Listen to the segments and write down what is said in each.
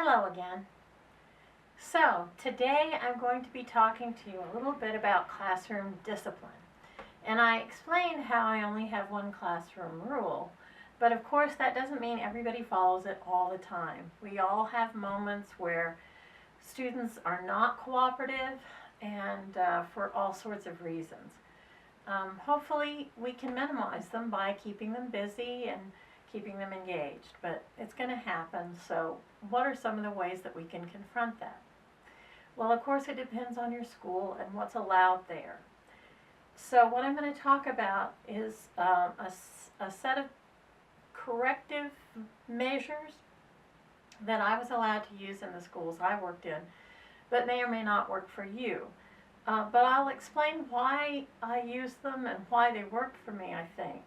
Hello again. So, today I'm going to be talking to you a little bit about classroom discipline. And I explained how I only have one classroom rule, but of course that doesn't mean everybody follows it all the time. We all have moments where students are not cooperative and for all sorts of reasons. Hopefully we can minimize them by keeping them busy and keeping them engaged, but it's going to happen. So what are some of the ways that we can confront that? Well, of course it depends on your school and what's allowed there. So what I'm going to talk about is a set of corrective measures that I was allowed to use in the schools I worked in, but may or may not work for you. But I'll explain why I used them and why they worked for me, I think,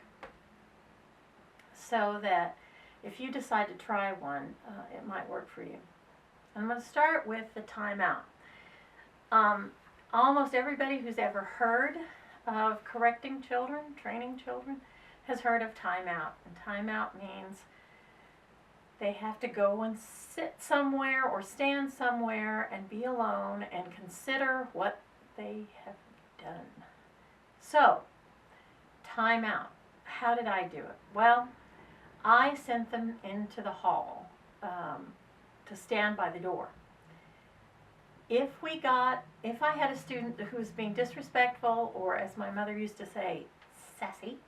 so that if you decide to try one, it might work for you. I'm going to start with the timeout. Almost everybody who's ever heard of correcting children, training children, has heard of timeout. And timeout means they have to go and sit somewhere or stand somewhere and be alone and consider what they have done. So, timeout. How did I do it? Well, I sent them into the hall to stand by the door. If I had a student who was being disrespectful, or as my mother used to say, sassy,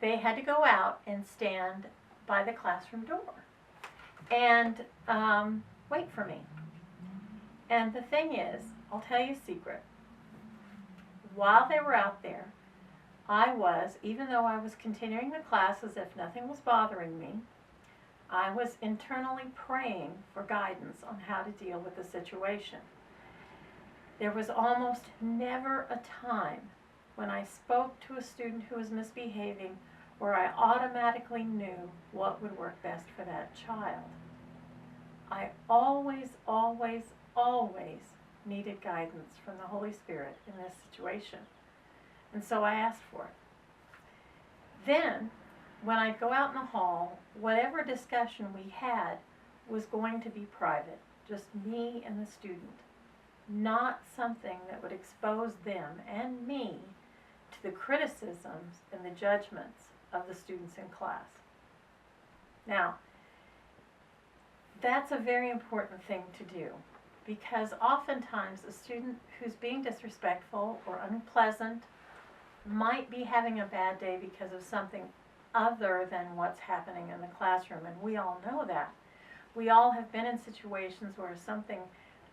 they had to go out and stand by the classroom door and wait for me. And the thing is, I'll tell you a secret. While they were out there, I was, even though I was continuing the class as if nothing was bothering me, I was internally praying for guidance on how to deal with the situation. There was almost never a time when I spoke to a student who was misbehaving where I automatically knew what would work best for that child. I always, always, always needed guidance from the Holy Spirit in this situation. And so I asked for it. Then, when I'd go out in the hall, whatever discussion we had was going to be private, just me and the student, not something that would expose them and me to the criticisms and the judgments of the students in class. Now, that's a very important thing to do, because oftentimes a student who's being disrespectful or unpleasant might be having a bad day because of something other than what's happening in the classroom, and we all know that. We all have been in situations where something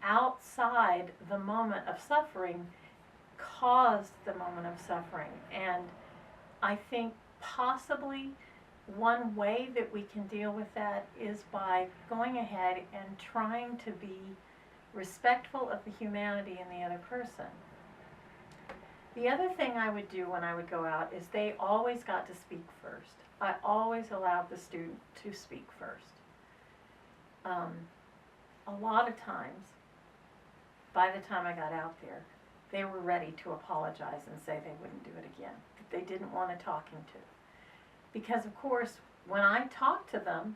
outside the moment of suffering caused the moment of suffering, and I think possibly one way that we can deal with that is by going ahead and trying to be respectful of the humanity in the other person. The other thing I would do when I would go out is they always got to speak first. I always allowed the student to speak first. A lot of times, by the time I got out there, they were ready to apologize and say they wouldn't do it again, that they didn't want a talking to. Because of course, when I talked to them,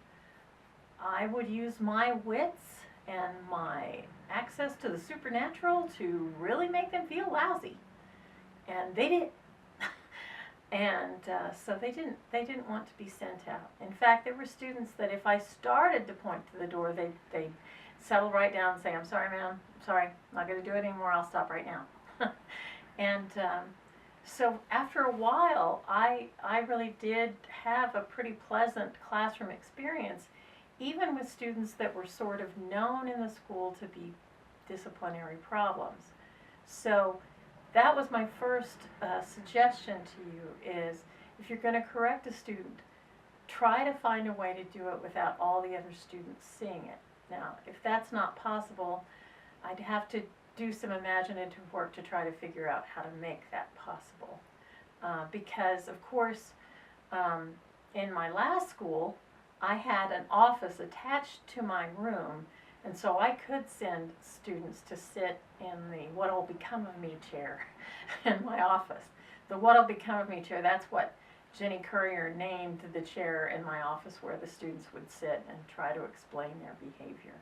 I would use my wits and my access to the supernatural to really make them feel lousy. And they did. And so they didn't want to be sent out. In fact, there were students that if I started to point to the door, they'd settle right down and say, "I'm sorry, ma'am. I'm sorry. I'm not going to do it anymore. I'll stop right now." And so after a while, I really did have a pretty pleasant classroom experience, even with students that were sort of known in the school to be disciplinary problems. So that was my first suggestion to you, is if you're going to correct a student, try to find a way to do it without all the other students seeing it. Now, if that's not possible, I'd have to do some imaginative work to try to figure out how to make that possible. Because, of course, in my last school, I had an office attached to my room, and so I could send students to sit in the what'll become of me chair in my office. The what'll become of me chair, that's what Jenny Courier named the chair in my office where the students would sit and try to explain their behavior.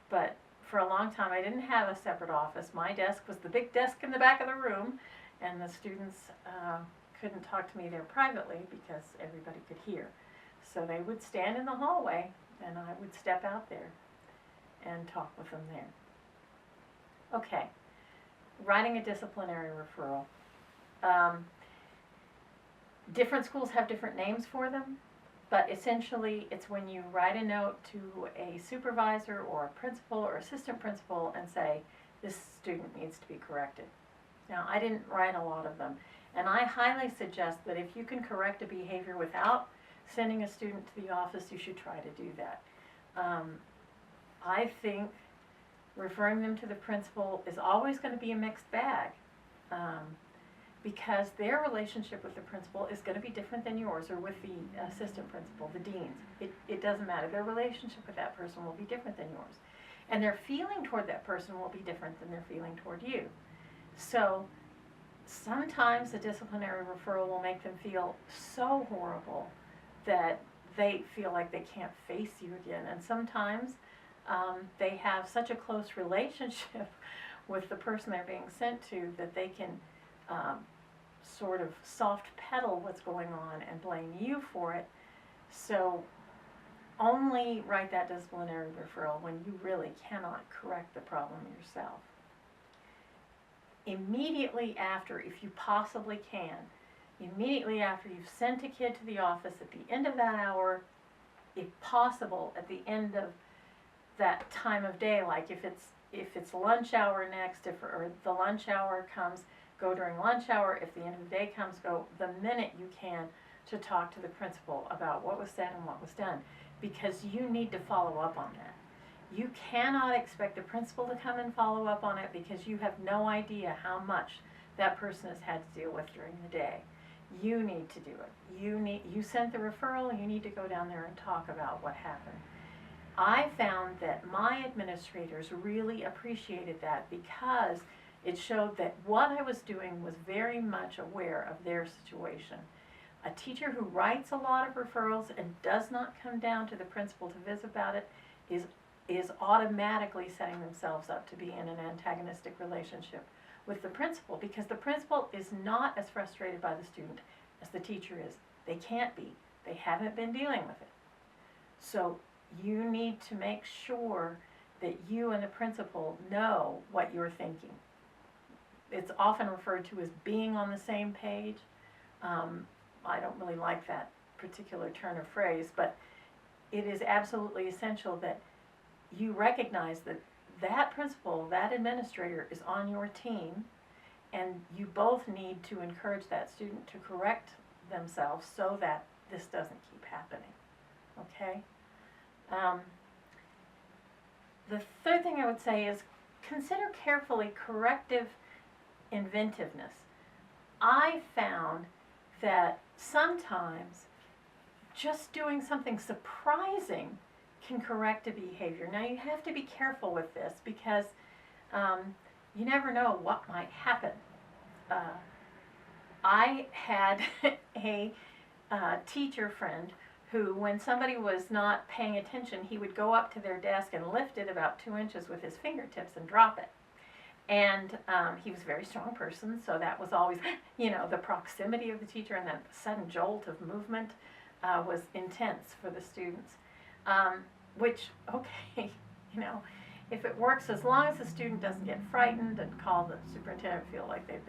But for a long time I didn't have a separate office. My desk was the big desk in the back of the room, and the students couldn't talk to me there privately because everybody could hear. So they would stand in the hallway and I would step out there and talk with them there. Okay, writing a disciplinary referral. Different schools have different names for them, but essentially it's when you write a note to a supervisor or a principal or assistant principal and say, this student needs to be corrected. Now, I didn't write a lot of them, and I highly suggest that if you can correct a behavior without sending a student to the office, you should try to do that. I think referring them to the principal is always going to be a mixed bag, because their relationship with the principal is going to be different than yours or with the assistant principal, the deans. It doesn't matter. Their relationship with that person will be different than yours. And their feeling toward that person will be different than their feeling toward you. So sometimes a disciplinary referral will make them feel so horrible that they feel like they can't face you again. And sometimes they have such a close relationship with the person they're being sent to that they can sort of soft pedal what's going on and blame you for it. So only write that disciplinary referral when you really cannot correct the problem yourself. Immediately after, if you possibly can, immediately after you've sent a kid to the office, at the end of that hour, if possible, at the end of that time of day, like if it's lunch hour next, or the lunch hour comes, go during lunch hour. If the end of the day comes, go the minute you can to talk to the principal about what was said and what was done, because you need to follow up on that. You cannot expect the principal to come and follow up on it because you have no idea how much that person has had to deal with during the day. You need to do it. You sent the referral, you need to go down there and talk about what happened. I found that my administrators really appreciated that because it showed that what I was doing was very much aware of their situation. A teacher who writes a lot of referrals and does not come down to the principal to visit about it is automatically setting themselves up to be in an antagonistic relationship with the principal, because the principal is not as frustrated by the student as the teacher is. They can't be. They haven't been dealing with it. So you need to make sure that you and the principal know what you're thinking. It's often referred to as being on the same page. I don't really like that particular turn of phrase, but it is absolutely essential that you recognize that that principal, that administrator is on your team, and you both need to encourage that student to correct themselves so that this doesn't keep happening. Okay? The third thing I would say is consider carefully corrective inventiveness. I found that sometimes just doing something surprising can correct a behavior. Now you have to be careful with this because you never know what might happen. I had a teacher friend who, when somebody was not paying attention, he would go up to their desk and lift it about 2 inches with his fingertips and drop it. And he was a very strong person, so that was always, the proximity of the teacher and that sudden jolt of movement was intense for the students. Which, okay, if it works, as long as the student doesn't get frightened and call the superintendent, feel like they've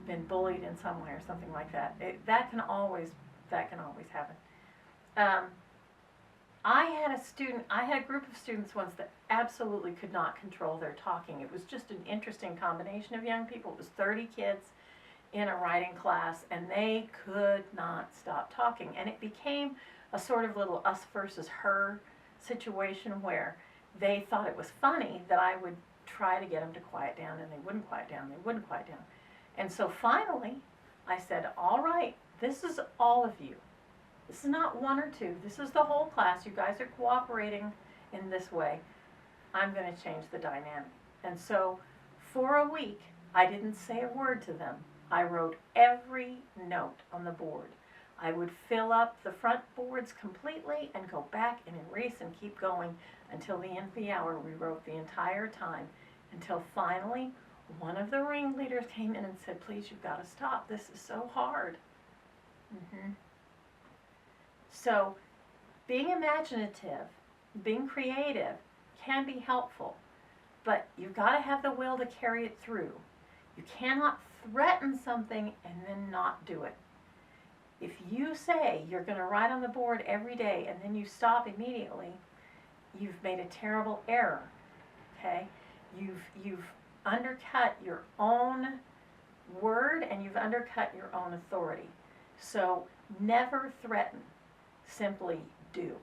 been bullied in some way or something like that, that can always happen. I had a group of students once that absolutely could not control their talking. It was just an interesting combination of young people. It was 30 kids in a writing class, and they could not stop talking. And it became a sort of little us versus her situation where they thought it was funny that I would try to get them to quiet down, and they wouldn't quiet down. And so finally, I said, all right, this is all of you. This is not one or two. This is the whole class. You guys are cooperating in this way. I'm going to change the dynamic. And so for a week, I didn't say a word to them. I wrote every note on the board. I would fill up the front boards completely and go back and erase and keep going until the end of the hour. We wrote the entire time until finally one of the ringleaders came in and said, please, you've got to stop. This is so hard. So being imaginative, being creative can be helpful, but you've got to have the will to carry it through. You cannot threaten something and then not do it. If you say you're going to write on the board every day and then you stop immediately, you've made a terrible error. Okay? You've undercut your own word and you've undercut your own authority. So never threaten. Simply do.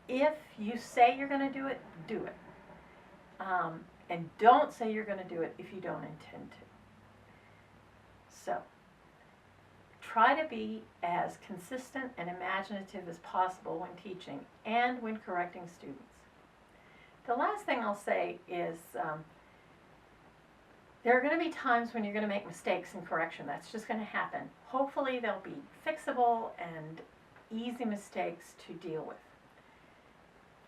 If you say you're going to do it, do it. And don't say you're going to do it if you don't intend to. So try to be as consistent and imaginative as possible when teaching and when correcting students. The last thing I'll say is there are going to be times when you're going to make mistakes in correction. That's just going to happen. Hopefully they'll be fixable and easy mistakes to deal with.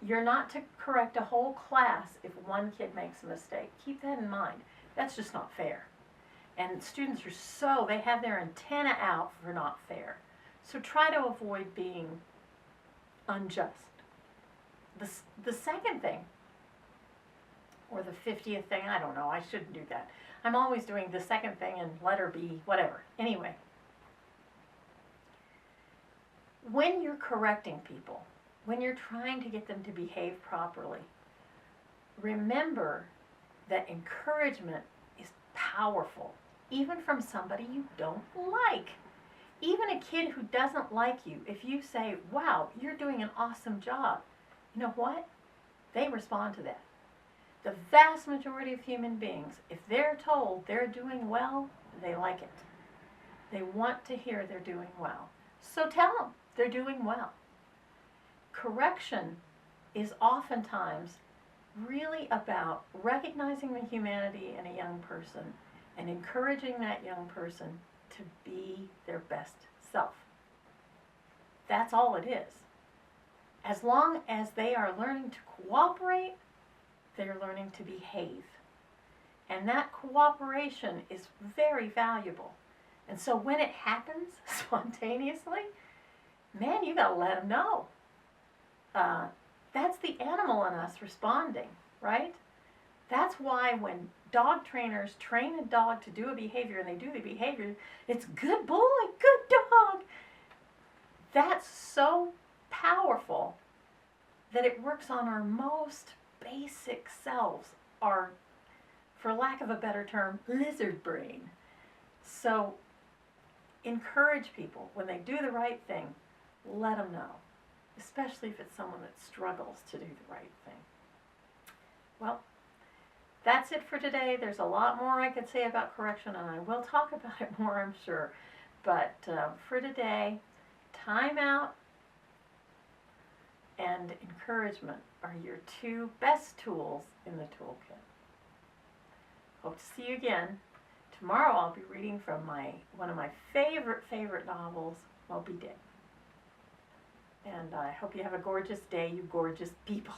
You're not to correct a whole class if one kid makes a mistake. Keep that in mind. That's just not fair. And students are they have their antenna out for not fair. So try to avoid being unjust. The second thing, or the 50th thing, I don't know, I shouldn't do that. I'm always doing the second thing and letter B, whatever. Anyway, when you're correcting people, when you're trying to get them to behave properly, remember that encouragement is powerful, even from somebody you don't like. Even a kid who doesn't like you, if you say, wow, you're doing an awesome job, you know what? They respond to that. The vast majority of human beings, if they're told they're doing well, they like it. They want to hear they're doing well. So tell them they're doing well. Correction is oftentimes really about recognizing the humanity in a young person and encouraging that young person to be their best self. That's all it is. As long as they are learning to cooperate, they're learning to behave. And that cooperation is very valuable. And so when it happens spontaneously, man, you gotta let them know. That's the animal in us responding, right? That's why when dog trainers train a dog to do a behavior and they do the behavior, it's good boy, good dog. That's so powerful that it works on our most basic selves, our, for lack of a better term, lizard brain. So encourage people when they do the right thing, let them know, especially if it's someone that struggles to do the right thing. Well, that's it for today. There's a lot more I could say about correction, and I will talk about it more, I'm sure. But for today, timeout and encouragement are your two best tools in the toolkit. Hope to see you again. Tomorrow I'll be reading from one of my favorite novels, Moby Dick. And I hope you have a gorgeous day, you gorgeous people.